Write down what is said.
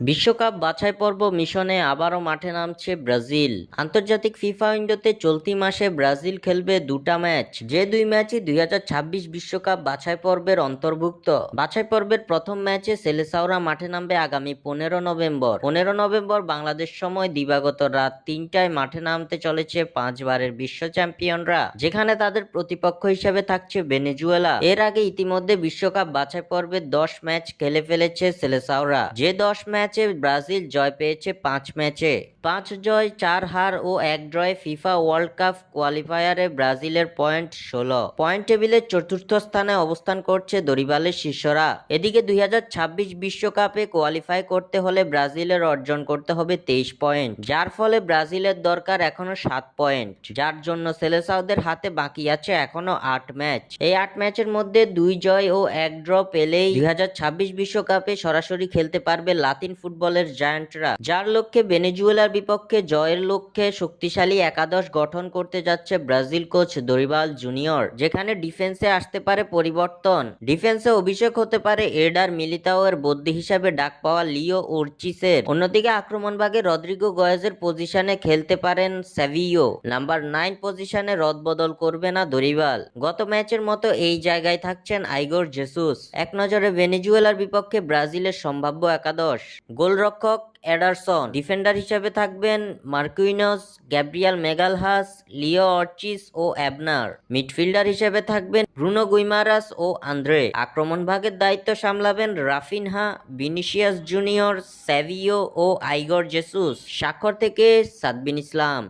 বিশ্বকাপ বাছাই পর্ব মিশনে আবারও মাঠে নামছে ব্রাজিল। আন্তর্জাতিক ফিফা উইন্ডোতে চলতি মাসে ব্রাজিল খেলবে দুটা ম্যাচ, যে দুই ম্যাচই 2026 বিশ্বকাপ বাছাই পর্বের অন্তর্ভুক্ত। বাছাই পর্বের প্রথম ম্যাচে সেলেসাওরা মাঠে নামবে আগামী 15 নভেম্বর। 15 নভেম্বর বাংলাদেশ সময় দিবাগত রাত 3টায় মাঠে নামতে চলেছে 5বারের বিশ্ব চ্যাম্পিয়নরা, যেখানে তাদের প্রতিপক্ষ হিসেবে থাকছে ভেনেজুয়েলা। এর আগে ইতিমধ্যে বিশ্বকাপ বাছাই পর্বের 10 ম্যাচ খেলে ফেলেছে সেলেসাওরা, যে 10 ম্যাচে ব্রাজিল জয় পেয়েছে 5 ম্যাচে। 5 জয় 4 হার ও 1 ড্রয়ে ফিফা ওয়ার্ল্ড কাপ কোয়ালিফায়ারে ব্রাজিলের পয়েন্ট 16। পয়েন্ট টেবিলের চতুর্থ স্থানে অবস্থান করছে দরিবালের শিষ্যরা। এদিকে 2026 বিশ্বকাপে কোয়ালিফাই করতে হলে ব্রাজিলের অর্জন করতে হবে 23 পয়েন্ট, যার ফলে ব্রাজিলের দরকার এখনো 7 পয়েন্ট, যার জন্য সেলেসাওদের হাতে বাকি আছে এখনো 8 ম্যাচ। এই 8 ম্যাচের মধ্যে 2 জয় ও 1 ড্র পেলেই 2026 বিশ্বকাপে সরাসরি খেলতে পারবে লাতিন ফুটবলের জায়ান্টরা, যার লক্ষ্যে ভেনেজুয়েলার বিপক্ষে জয়ের লক্ষ্যে শক্তিশালী একাদশ গঠন করতে যাচ্ছে ব্রাজিল কোচ দরিবাল জুনিয়র, যেখানে ডিফেন্সে আসতে পারে পরিবর্তন। ডিফেন্সে অভিষেক হতে পারে এডার মিলিতাও এর বদলি হিসাবে ডাক পাওয়া লিও উরচিসের। অন্যদিকে আক্রমণ ভাগে রদ্রিগো গোয়েজের পজিশনে খেলতে পারেন সেভিও। নাম্বার 9 পজিশনে রদবদল করবে না দরিবাল। গত ম্যাচের মতো এই জায়গায় থাকছেন আইগর জেসুস। এক নজরে ভেনেজুয়েলার বিপক্ষে ব্রাজিলের সম্ভাব্য একাদশ: গোলরক্ষক এডারসন, ডিফেন্ডার হিসেবে থাকবেন মার্কুইনস, গ্যাব্রিয়াল মেগালহাস, লিও অর্চিস ও অ্যাবনার। মিডফিল্ডার হিসেবে থাকবেন ব্রুনো গুইমারাস ও আন্দ্রে। আক্রমণ ভাগের দায়িত্ব সামলাবেন রাফিনহা, ভিনিসিয়াস জুনিয়র, সেভিও ও আইগর জেসুস। স্বাক্ষর থেকে সাদবিন ইসলাম।